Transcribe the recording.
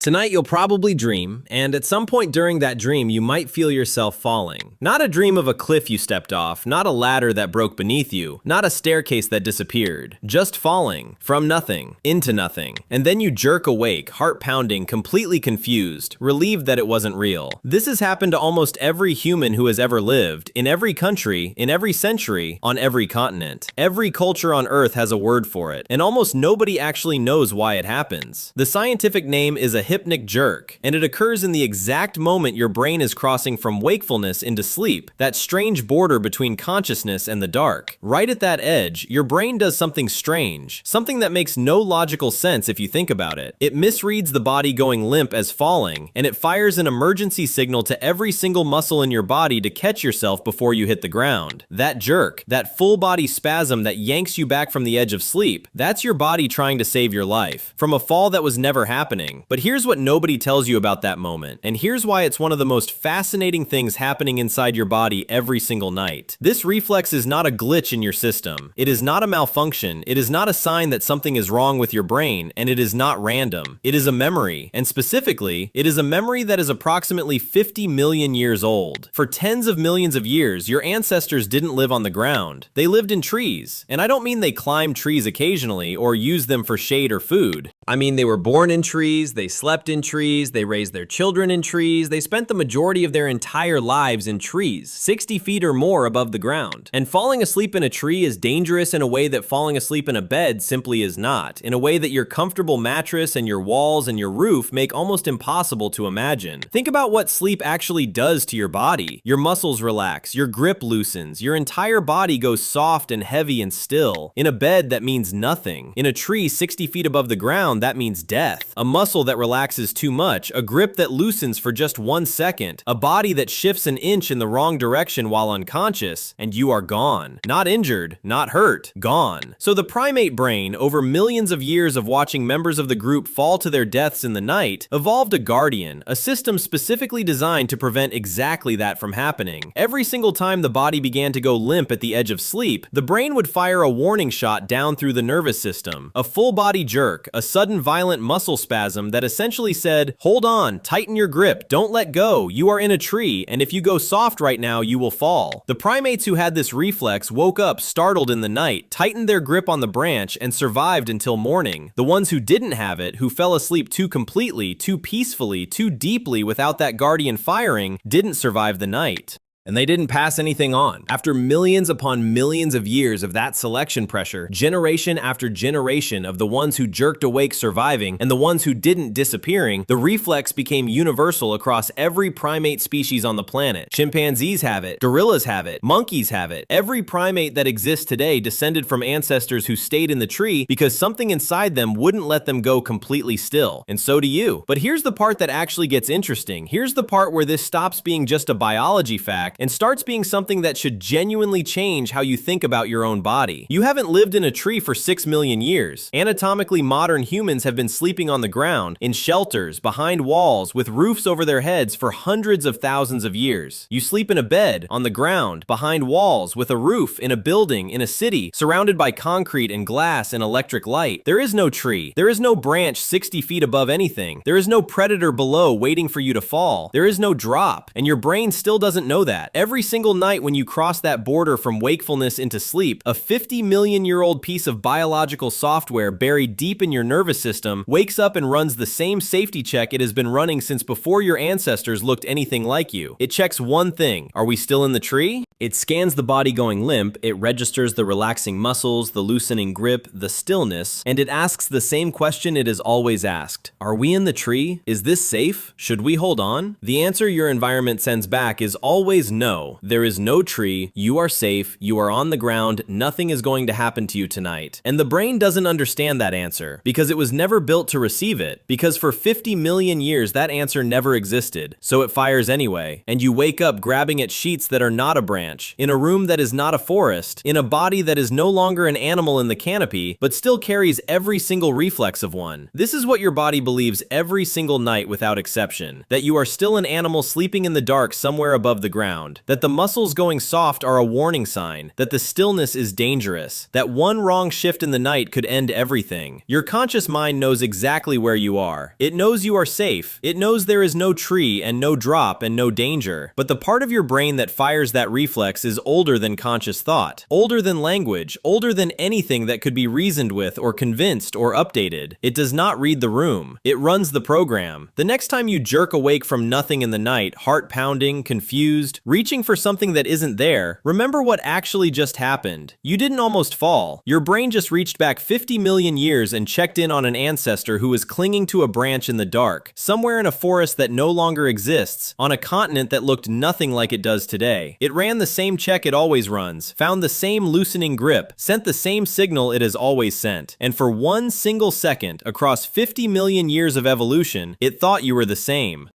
Tonight you'll probably dream, and at some point during that dream you might feel yourself falling. Not a dream of a cliff you stepped off, not a ladder that broke beneath you, not a staircase that disappeared. Just falling, from nothing, into nothing. And then you jerk awake, heart pounding, completely confused, relieved that it wasn't real. This has happened to almost every human who has ever lived, in every country, in every century, on every continent. Every culture on Earth has a word for it, and almost nobody actually knows why it happens. The scientific name is a hypnic jerk, and it occurs in the exact moment your brain is crossing from wakefulness into sleep, that strange border between consciousness and the dark. Right at that edge, your brain does something strange, something that makes no logical sense if you think about it. It misreads the body going limp as falling, and it fires an emergency signal to every single muscle in your body to catch yourself before you hit the ground. That jerk, that full body spasm that yanks you back from the edge of sleep, that's your body trying to save your life from a fall that was never happening. But here's what nobody tells you about that moment, and here's why it's one of the most fascinating things happening inside your body every single night. This reflex is not a glitch in your system. It is not a malfunction. It is not a sign that something is wrong with your brain, and it is not random. It is a memory, and specifically, it is a memory that is approximately 50 million years old. For tens of millions of years, your ancestors didn't live on the ground. They lived in trees, and I don't mean they climbed trees occasionally or used them for shade or food. I mean they were born in trees, they slept in trees, they raised their children in trees, they spent the majority of their entire lives in trees, 60 feet or more above the ground. And falling asleep in a tree is dangerous in a way that falling asleep in a bed simply is not, in a way that your comfortable mattress and your walls and your roof make almost impossible to imagine. Think about what sleep actually does to your body. Your muscles relax, your grip loosens, your entire body goes soft and heavy and still. In a bed, that means nothing. In a tree 60 feet above the ground, that means death. A muscle that relaxes too much, a grip that loosens for just 1 second, a body that shifts an inch in the wrong direction while unconscious, and you are gone. Not injured, not hurt, gone. So the primate brain, over millions of years of watching members of the group fall to their deaths in the night, evolved a guardian, a system specifically designed to prevent exactly that from happening. Every single time the body began to go limp at the edge of sleep, the brain would fire a warning shot down through the nervous system, a full body jerk, a sudden violent muscle spasm that essentially said, hold on, tighten your grip, don't let go, you are in a tree, and if you go soft right now, you will fall. The primates who had this reflex woke up startled in the night, tightened their grip on the branch, and survived until morning. The ones who didn't have it, who fell asleep too completely, too peacefully, too deeply without that guardian firing, didn't survive the night. And they didn't pass anything on. After millions upon millions of years of that selection pressure, generation after generation of the ones who jerked awake surviving and the ones who didn't disappearing, the reflex became universal across every primate species on the planet. Chimpanzees have it, gorillas have it, monkeys have it. Every primate that exists today descended from ancestors who stayed in the tree because something inside them wouldn't let them go completely still. And so do you. But here's the part that actually gets interesting. Here's the part where this stops being just a biology fact and starts being something that should genuinely change how you think about your own body. You haven't lived in a tree for 6 million years. Anatomically modern humans have been sleeping on the ground, in shelters, behind walls, with roofs over their heads for hundreds of thousands of years. You sleep in a bed, on the ground, behind walls, with a roof, in a building, in a city, surrounded by concrete and glass and electric light. There is no tree. There is no branch 60 feet above anything. There is no predator below waiting for you to fall. There is no drop, and your brain still doesn't know that. Every single night when you cross that border from wakefulness into sleep, a 50 million year old piece of biological software buried deep in your nervous system wakes up and runs the same safety check it has been running since before your ancestors looked anything like you. It checks one thing: are we still in the tree? It scans the body going limp, it registers the relaxing muscles, the loosening grip, the stillness, and it asks the same question it has always asked. Are we in the tree? Is this safe? Should we hold on? The answer your environment sends back is always no. There is no tree, you are safe, you are on the ground, nothing is going to happen to you tonight. And the brain doesn't understand that answer, because it was never built to receive it, because for 50 million years that answer never existed. So it fires anyway, and you wake up grabbing at sheets that are not a branch, in a room that is not a forest, in a body that is no longer an animal in the canopy, but still carries every single reflex of one. This is what your body believes every single night without exception, that you are still an animal sleeping in the dark somewhere above the ground. sound, that the muscles going soft are a warning sign, that the stillness is dangerous, that one wrong shift in the night could end everything. Your conscious mind knows exactly where you are. It knows you are safe. It knows there is no tree and no drop and no danger. But the part of your brain that fires that reflex is older than conscious thought, older than language, older than anything that could be reasoned with or convinced or updated. It does not read the room. It runs the program. The next time you jerk awake from nothing in the night, heart pounding, confused, reaching for something that isn't there, remember what actually just happened. You didn't almost fall. Your brain just reached back 50 million years and checked in on an ancestor who was clinging to a branch in the dark, somewhere in a forest that no longer exists, on a continent that looked nothing like it does today. It ran the same check it always runs, found the same loosening grip, sent the same signal it has always sent. And for one single second, across 50 million years of evolution, it thought you were the same.